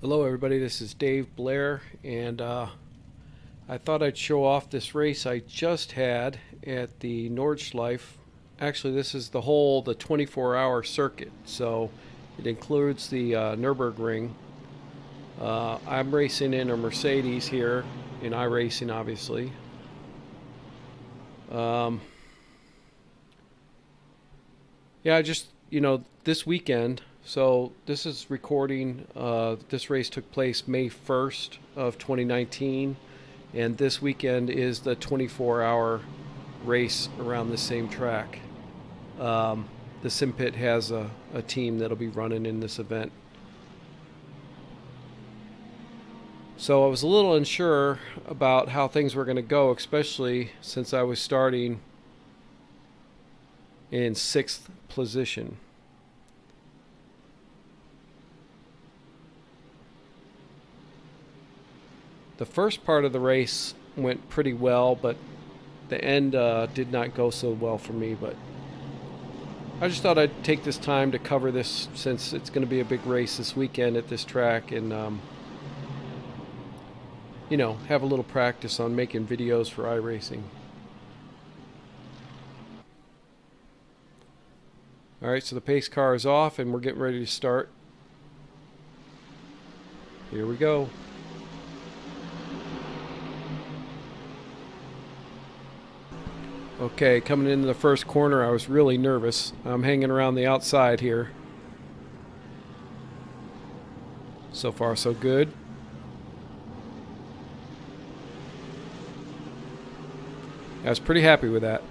Hello everybody, this is Dave Blair, and I thought I'd show off this race I just had at the Nordschleife. Actually, this is the 24-hour circuit, so it includes the Nürburgring. I'm racing in a Mercedes here, in iRacing obviously. Um, yeah, this weekend, so this is recording, this race took place May 1st of 2019, and this weekend is the 24-hour race around the same track. The Sim Pit has a team that'll be running in this event. So I was a little unsure about how things were going to go, especially since I was starting in 6th position. The first part of the race went pretty well, but the end did not go so well for me. But I just thought I'd take this time to cover this since it's going to be a big race this weekend at this track, and have a little practice on making videos for iRacing. Alright, so the pace car is off and we're getting ready to start. Here we go. Okay, coming into the first corner, I was really nervous. I'm hanging around the outside here. So far, so good. I was pretty happy with that.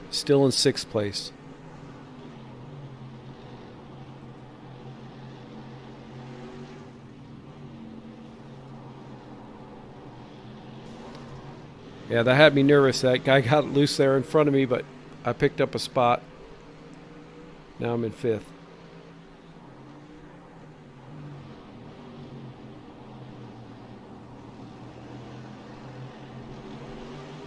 Still in 6th place. Yeah, that had me nervous. That guy got loose there in front of me, but I picked up a spot. Now I'm in 5th.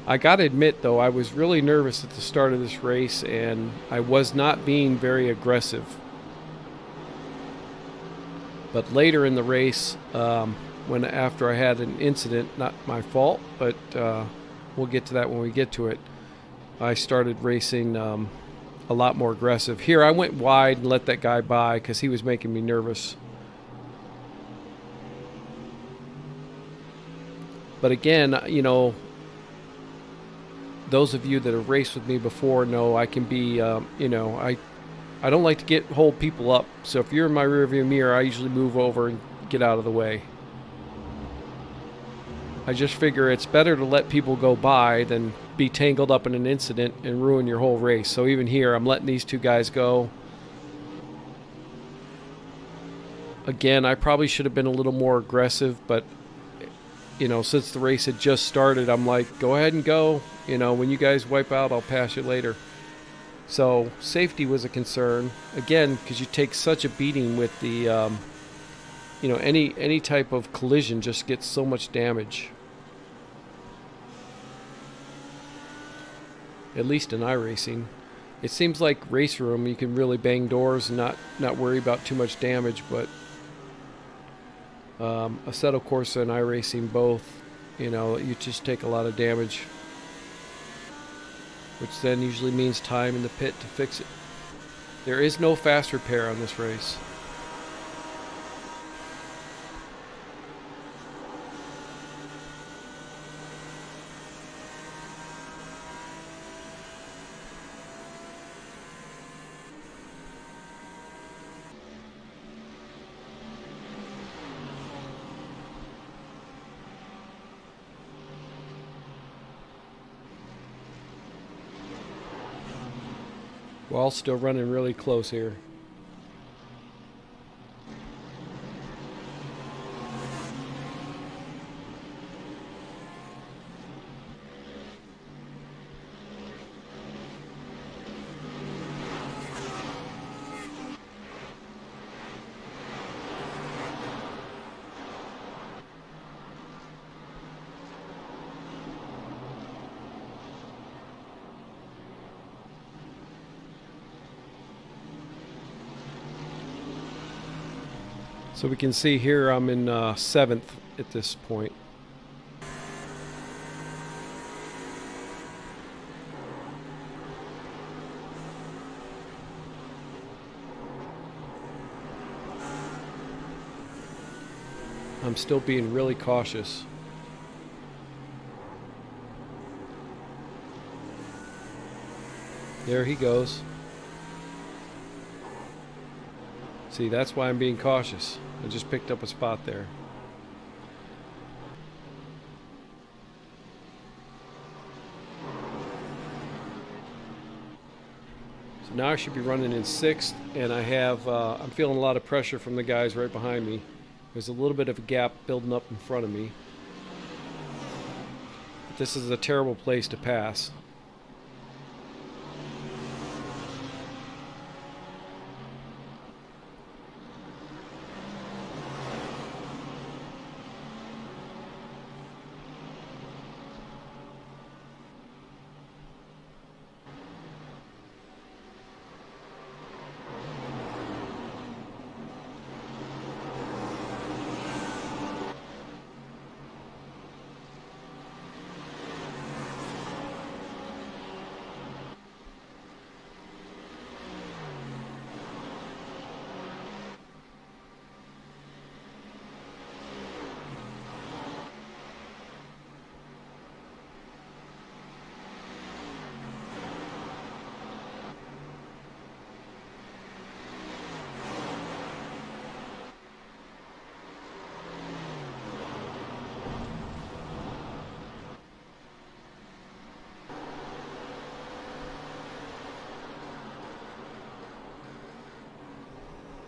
I gotta admit, though, I was really nervous at the start of this race, and I was not being very aggressive. But later in the race, after I had an incident, not my fault, but we'll get to that when we get to it, I started racing a lot more aggressive. Here, I went wide and let that guy by because he was making me nervous. But again, those of you that have raced with me before know I can be, I don't like to hold people up. So if you're in my rearview mirror, I usually move over and get out of the way. I just figure it's better to let people go by than be tangled up in an incident and ruin your whole race. So even here, I'm letting these two guys go. Again, I probably should have been a little more aggressive, but since the race had just started, I'm like, go ahead and go. When you guys wipe out, I'll pass you later. So safety was a concern. Again, because you take such a beating with the, any type of collision just gets so much damage. At least in iRacing. It seems like race room, you can really bang doors and not worry about too much damage, but Assetto Corsa and iRacing both, you just take a lot of damage, which then usually means time in the pit to fix it. There is no fast repair on this race. We're all still running really close here. So we can see here I'm in 7th at this point. I'm still being really cautious. There he goes. See, that's why I'm being cautious. I just picked up a spot there. So now I should be running in 6th, and I'm feeling a lot of pressure from the guys right behind me. There's a little bit of a gap building up in front of me. But this is a terrible place to pass.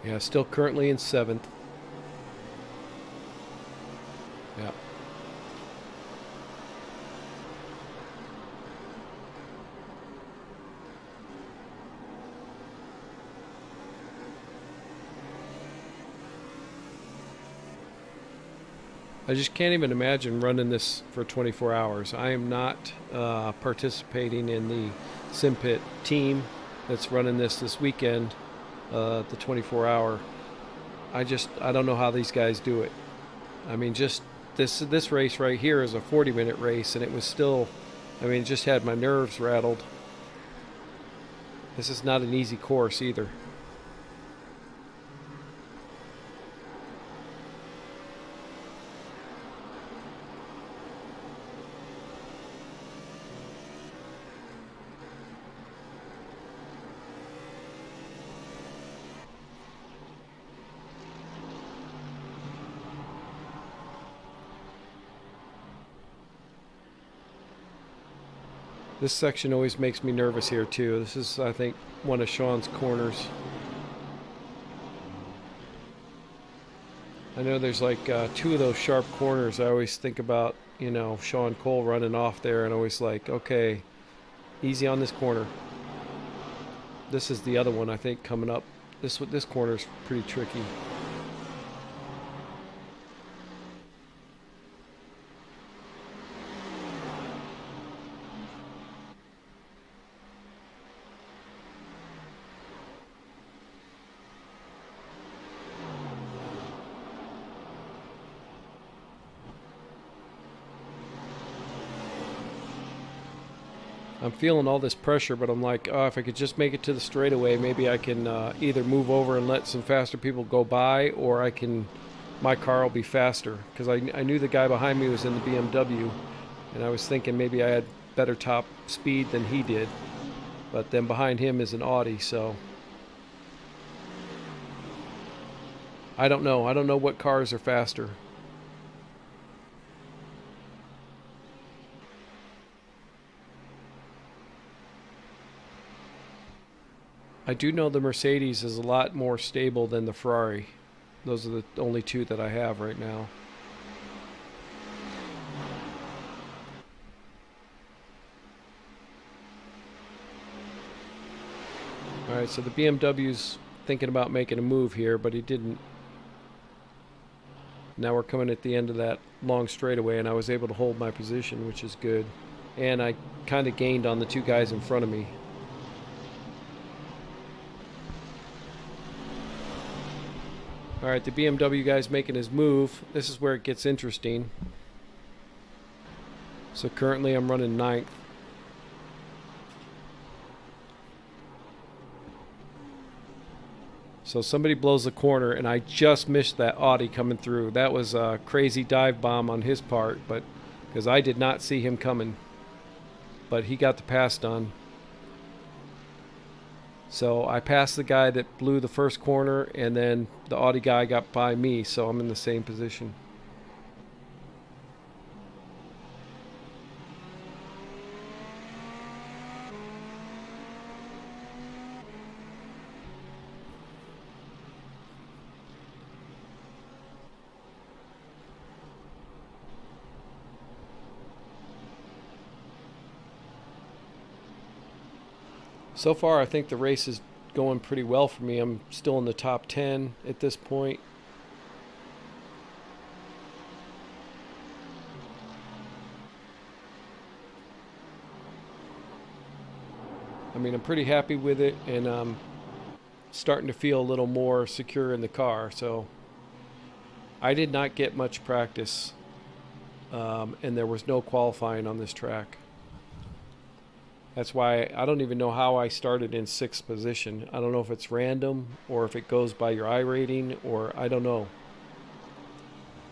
Yeah, still currently in 7th. Yeah. I just can't even imagine running this for 24 hours. I am not participating in the SimPit team that's running this weekend, the 24-hour. I don't know how these guys do it. I mean, just this race right here is a 40-minute race, and it was still, I mean, it just had my nerves rattled. This is not an easy course either. This section always makes me nervous here too. This is, I think, one of Sean's corners. I know there's like 2 of those sharp corners. I always think about, Sean Cole running off there, and always like, okay, easy on this corner. This is the other one, I think, coming up. This corner's pretty tricky. I'm feeling all this pressure, but I'm like, oh, if I could just make it to the straightaway, maybe I can either move over and let some faster people go by, or my car will be faster. Because I knew the guy behind me was in the BMW, and I was thinking maybe I had better top speed than he did. But then behind him is an Audi, so I don't know. I don't know what cars are faster. I do know the Mercedes is a lot more stable than the Ferrari. Those are the only 2 that I have right now. Alright, so the BMW's thinking about making a move here, but he didn't. Now we're coming at the end of that long straightaway, and I was able to hold my position, which is good. And I kind of gained on the 2 guys in front of me. All right, the BMW guy's making his move. This is where it gets interesting. So currently I'm running 9th. So somebody blows the corner, and I just missed that Audi coming through. That was a crazy dive bomb on his part, but because I did not see him coming. But he got the pass done. So I passed the guy that blew the first corner, and then the Audi guy got by me, so I'm in the same position. So far, I think the race is going pretty well for me. I'm still in the top 10 at this point. I mean, I'm pretty happy with it, and I'm starting to feel a little more secure in the car. So I did not get much practice, and there was no qualifying on this track. That's why I don't even know how I started in 6th position. I don't know if it's random or if it goes by your I rating, or I don't know.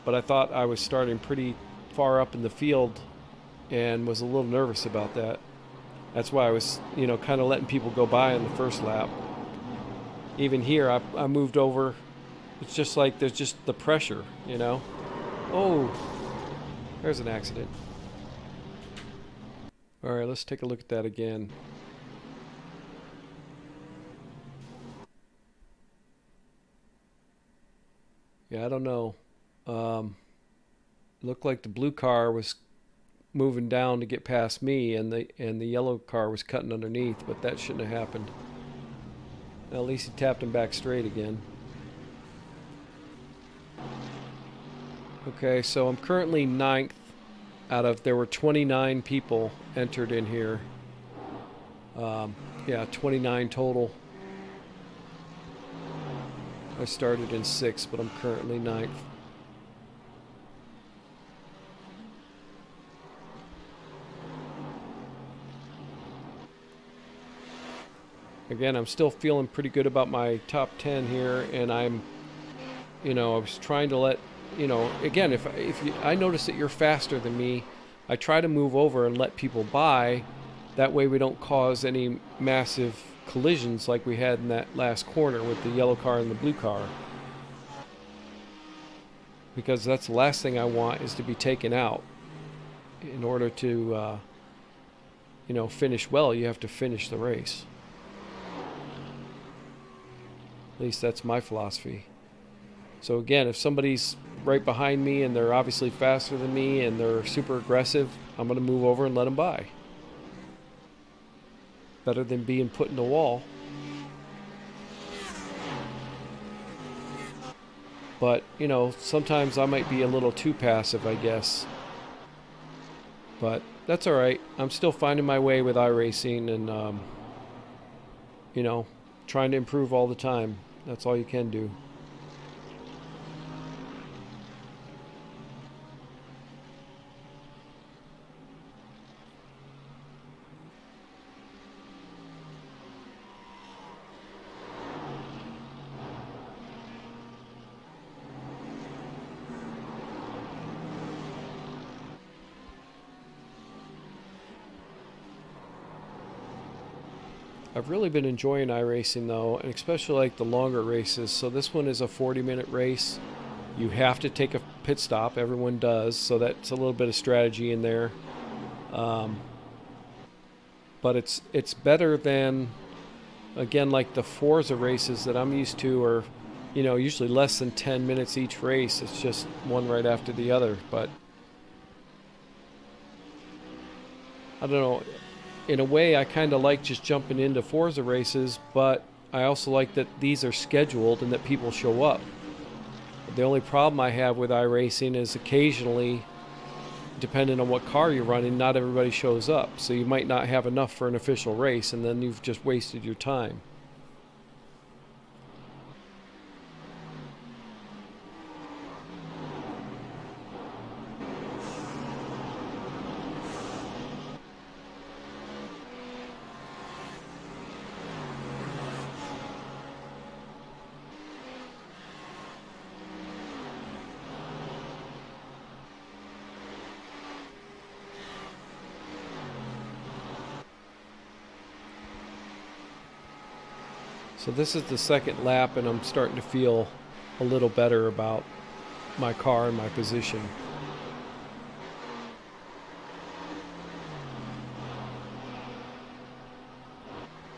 But I thought I was starting pretty far up in the field and was a little nervous about that. That's why I was, kind of letting people go by on the first lap. Even here, I moved over. It's just like there's just the pressure, Oh, there's an accident. All right, let's take a look at that again. Yeah, I don't know. Looked like the blue car was moving down to get past me, and the yellow car was cutting underneath, but that shouldn't have happened. Well, at least he tapped him back straight again. Okay, so I'm currently 9th. There were 29 people entered in here. 29 total. I started in 6th, but I'm currently 9th. Again, I'm still feeling pretty good about my top 10 here, and I was trying to let again, if I notice that you're faster than me, I try to move over and let people by. That way we don't cause any massive collisions like we had in that last corner with the yellow car and the blue car. Because that's the last thing I want, is to be taken out. In order to, finish well, you have to finish the race. At least that's my philosophy. So again, if somebody's right behind me and they're obviously faster than me and they're super aggressive, I'm going to move over and let them by. Better than being put in the wall. But, sometimes I might be a little too passive, I guess. But that's all right. I'm still finding my way with iRacing and, trying to improve all the time. That's all you can do. I've really been enjoying iRacing though, and especially like the longer races. So this one is a 40-minute race. You have to take a pit stop. Everyone does, so that's a little bit of strategy in there. But it's better than, again, like the Forza races that I'm used to are, usually less than 10 minutes each race. It's just one right after the other. But I don't know. In a way, I kind of like just jumping into Forza races, but I also like that these are scheduled and that people show up. The only problem I have with iRacing is occasionally, depending on what car you're running, not everybody shows up. So you might not have enough for an official race, and then you've just wasted your time. So this is the second lap, and I'm starting to feel a little better about my car and my position.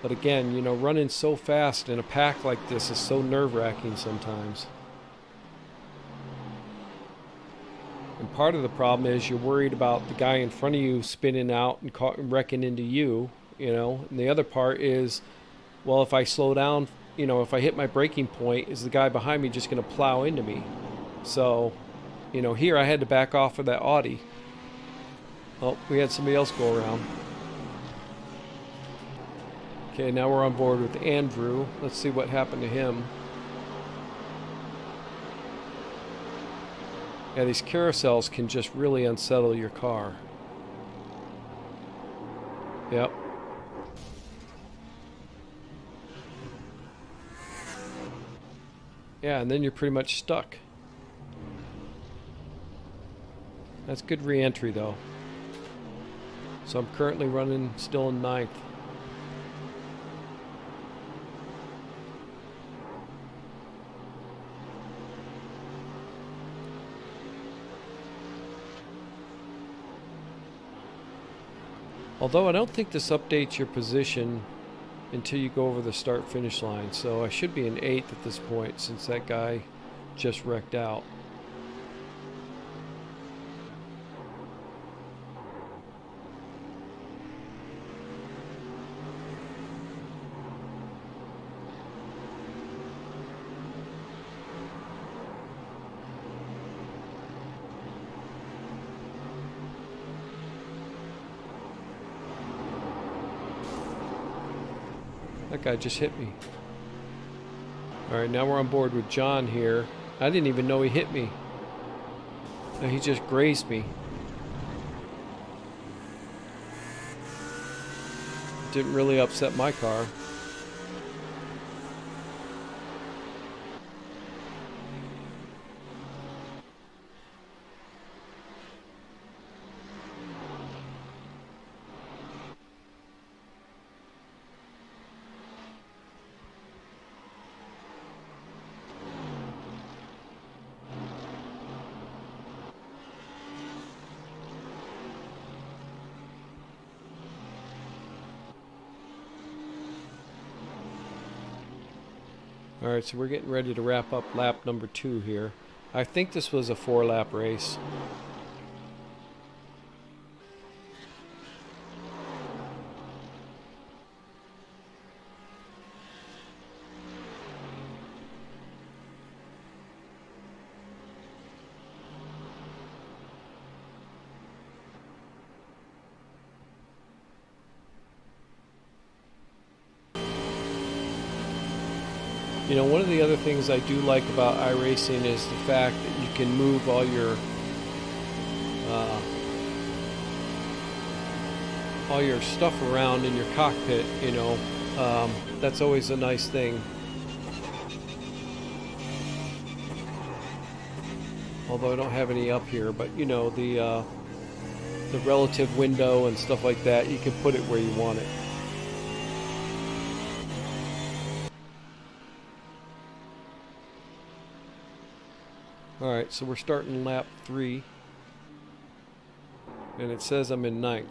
But again, you know, running so fast in a pack like this is so nerve-wracking sometimes. And part of the problem is you're worried about the guy in front of you spinning out and wrecking into you, you know. And the other part is, well, if I slow down, you know, if I hit my braking point, is the guy behind me just going to plow into me? So, you know, here I had to back off of that Audi. Oh, we had somebody else go around. Okay, now we're on board with Andrew. Let's see what happened to him. Yeah, these carousels can just really unsettle your car. Yep. Yeah, and then you're pretty much stuck. That's good re-entry though. So I'm currently running still in 9th. Although I don't think this updates your position until you go over the start-finish line. So I should be in 8th at this point since that guy just wrecked out. That guy just hit me. Alright, now we're on board with John here. I didn't even know he hit me. No, he just grazed me. Didn't really upset my car. Alright, so we're getting ready to wrap up lap number 2 here. I think this was a 4-lap race. You know, one of the other things I do like about iRacing is the fact that you can move all your stuff around in your cockpit, you know. That's always a nice thing. Although I don't have any up here, but you know, the relative window and stuff like that, you can put it where you want it. Alright, so we're starting lap 3. And it says I'm in 9th.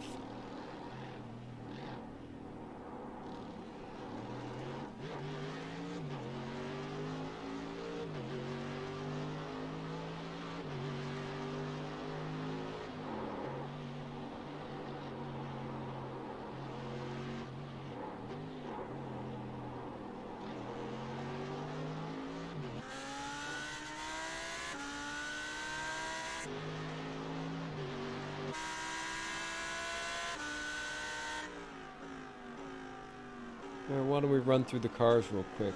Why don't we run through the cars real quick?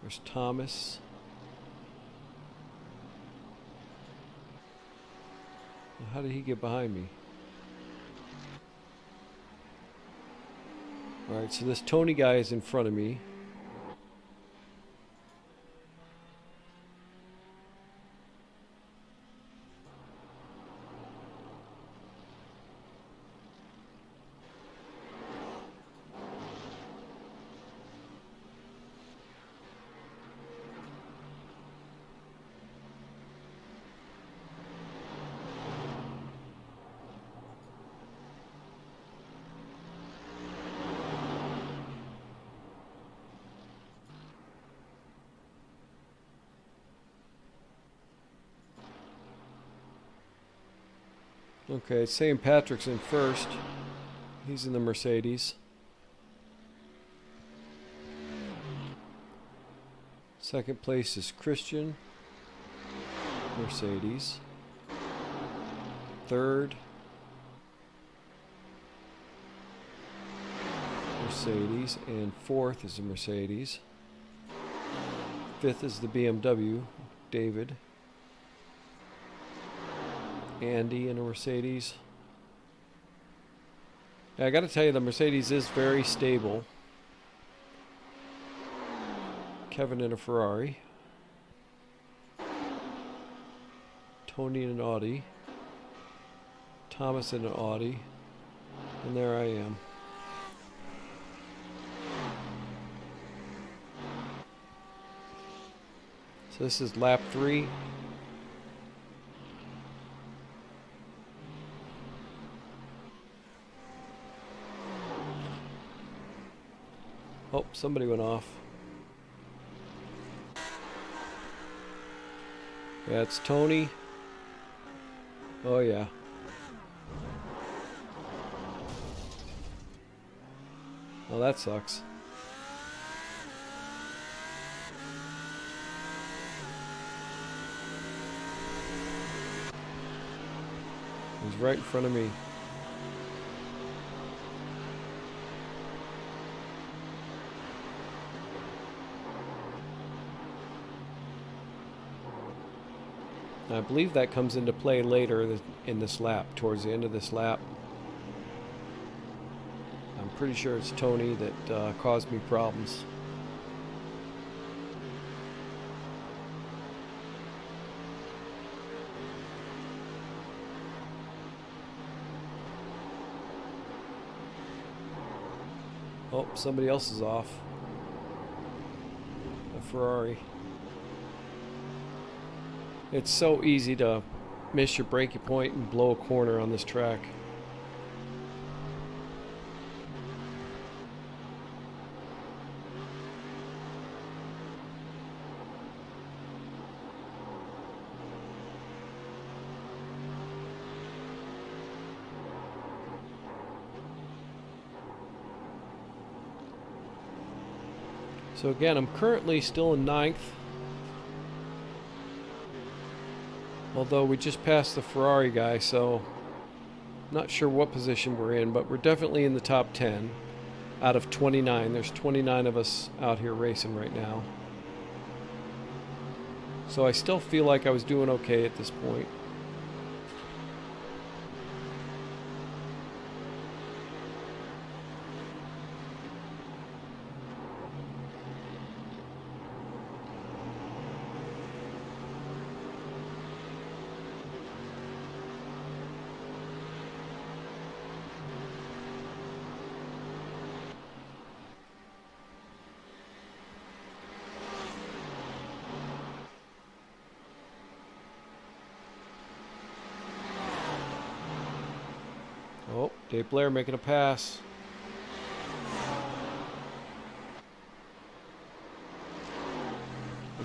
There's Thomas. How did he get behind me? Alright, so this Tony guy is in front of me. Okay, St. Patrick's in first. He's in the Mercedes. Second place is Christian, Mercedes. Third, Mercedes. And fourth is a Mercedes. Fifth is the BMW, David. Andy in a Mercedes. Yeah, I got to tell you, the Mercedes is very stable. Kevin in a Ferrari. Tony in an Audi. Thomas in an Audi. And there I am. So this is lap 3. Oh, somebody went off. Yeah, it's Tony. Oh, yeah. Oh, that sucks. He's right in front of me. I believe that comes into play later in this lap, towards the end of this lap. I'm pretty sure it's Tony that caused me problems. Oh, somebody else is off. A Ferrari. It's so easy to miss your braking point and blow a corner on this track. So again, I'm currently still in 9th. Although we just passed the Ferrari guy, so not sure what position we're in, but we're definitely in the top 10 out of 29. There's 29 of us out here racing right now. So I still feel like I was doing okay at this point. Oh, Dave Blair making a pass.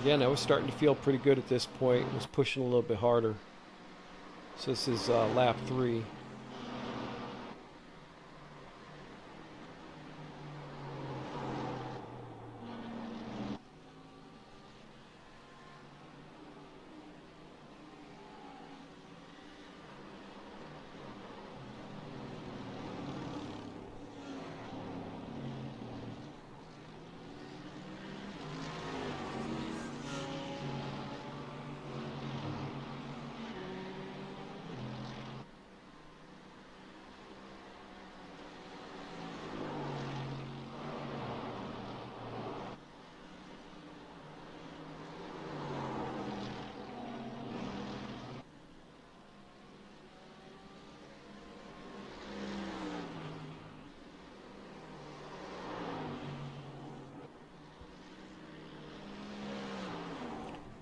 Again, I was starting to feel pretty good at this point. I was pushing a little bit harder. So this is lap 3.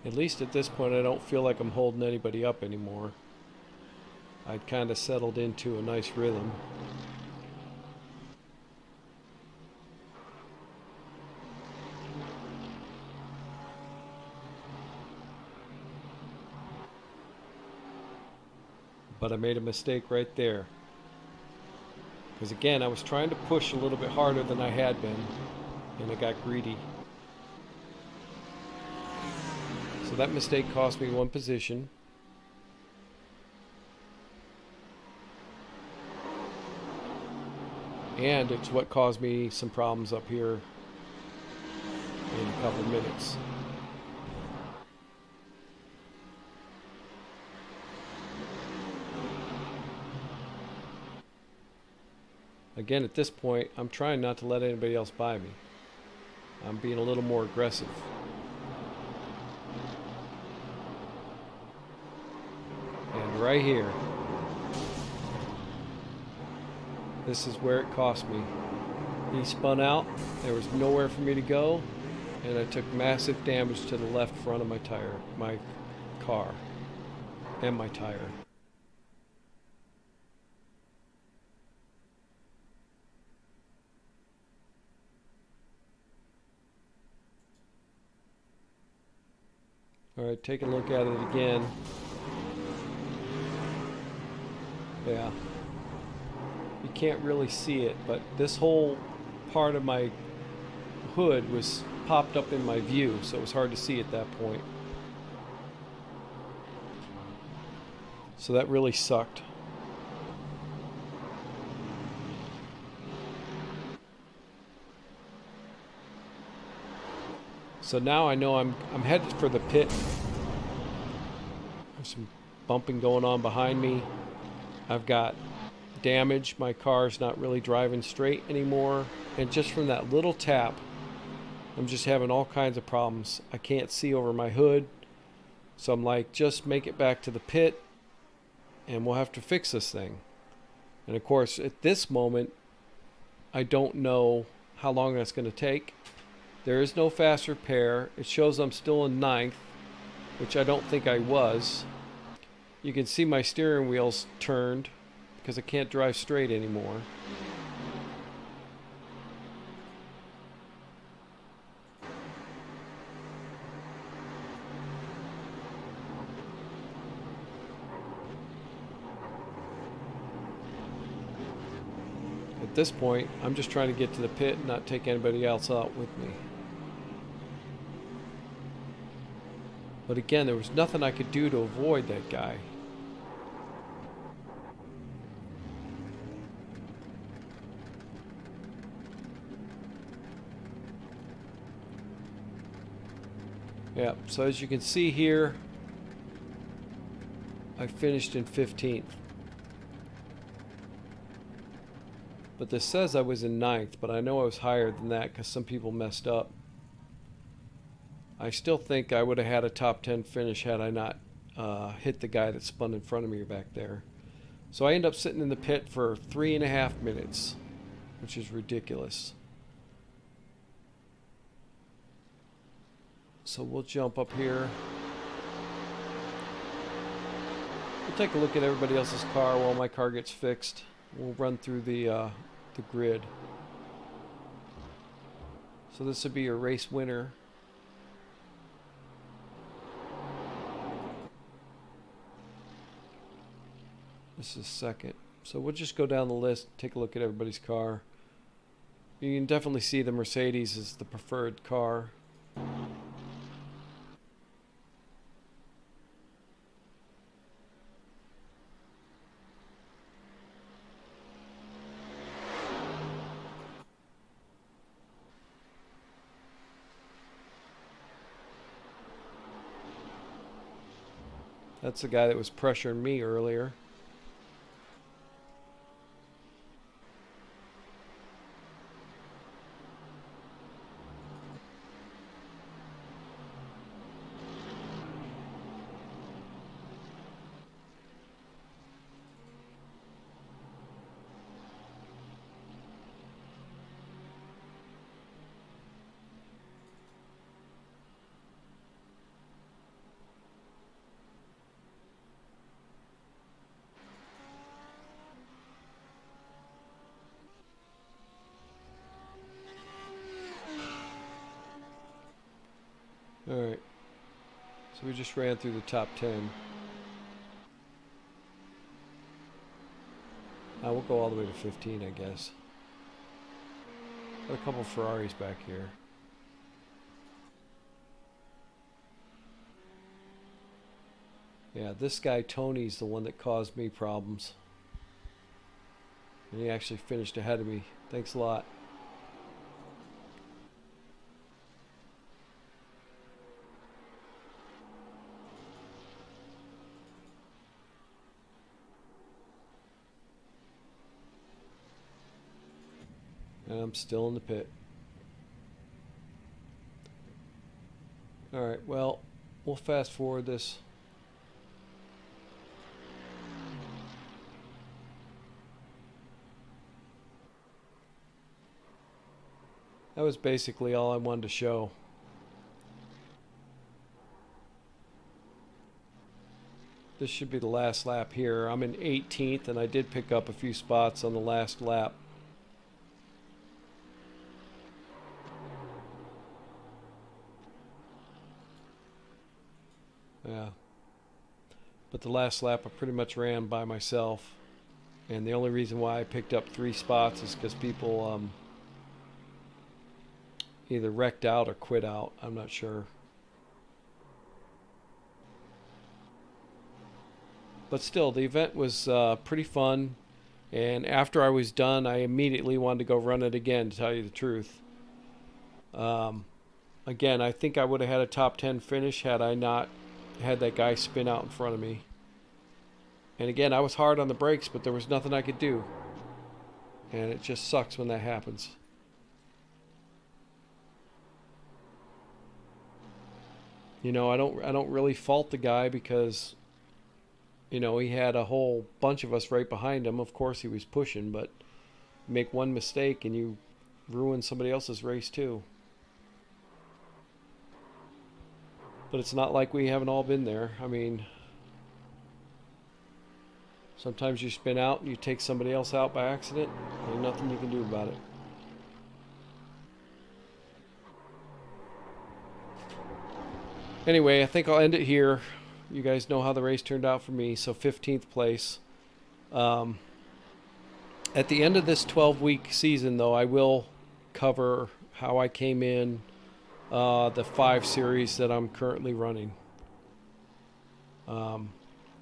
At least at this point, I don't feel like I'm holding anybody up anymore. I'd kind of settled into a nice rhythm. but I made a mistake right there. Because again, I was trying to push a little bit harder than I had been, and I got greedy. So that mistake cost me one position. And it's what caused me some problems up here in a couple minutes. Again, at this point, I'm trying not to let anybody else by me. I'm being a little more aggressive. And right here, this is where it cost me. He spun out, there was nowhere for me to go, and I took massive damage to the left front of my car, and my tire. Alright, take a look at it again. Yeah. You can't really see it, but this whole part of my hood was popped up in my view, so it was hard to see at that point. So that really sucked. So now I know I'm headed for the pit. There's some bumping going on behind me. I've got damage. My car's not really driving straight anymore. And just from that little tap, I'm just having all kinds of problems. I can't see over my hood. So I'm like, just make it back to the pit and we'll have to fix this thing. And of course, at this moment, I don't know how long that's going to take. There is no fast repair. It shows I'm still in ninth, which I don't think I was. You can see my steering wheel's turned because I can't drive straight anymore. At this point, I'm just trying to get to the pit and not take anybody else out with me. But again, there was nothing I could do to avoid that guy. Yeah, so as you can see here, I finished in 15th. But this says I was in 9th, but I know I was higher than that because some people messed up. I still think I would have had a top 10 finish had I not hit the guy that spun in front of me back there. So I end up sitting in the pit for 3.5 minutes, which is ridiculous. So we'll jump up here. We'll take a look at everybody else's car while my car gets fixed. We'll run through the grid. So this would be your race winner. This is second. So we'll just go down the list, take a look at everybody's car. You can definitely see the Mercedes is the preferred car. That's the guy that was pressuring me earlier. Alright, so we just ran through the top 10. We'll go all the way to 15, I guess. Got a couple Ferraris back here. Yeah, this guy Tony's the one that caused me problems. And he actually finished ahead of me. Thanks a lot. And I'm still in the pit. Alright, well, we'll fast forward this. That was basically all I wanted to show. This should be the last lap here. I'm in 18th, and I did pick up a few spots on the last lap. Yeah. But the last lap I pretty much ran by myself. And the only reason why I picked up 3 spots is because people either wrecked out or quit out. I'm not sure. But still, the event was pretty fun. And after I was done, I immediately wanted to go run it again, to tell you the truth. Again, I think I would have had a top 10 finish had I not had that guy spin out in front of me. And again, I was hard on the brakes, but there was nothing I could do. And it just sucks when that happens. You know, I don't really fault the guy because, you know, he had a whole bunch of us right behind him. Of course he was pushing, but you make one mistake and you ruin somebody else's race too. But it's not like we haven't all been there. I mean, sometimes you spin out and you take somebody else out by accident. There's nothing you can do about it. Anyway, I think I'll end it here. You guys know how the race turned out for me. So 15th place. At the end of this 12-week season, though, I will cover how I came in the 5 series that I'm currently running. And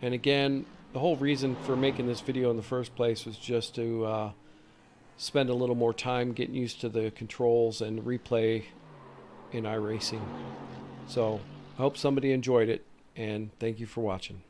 again, the whole reason for making this video in the first place was just to spend a little more time getting used to the controls and replay in iRacing. So I hope somebody enjoyed it, and thank you for watching.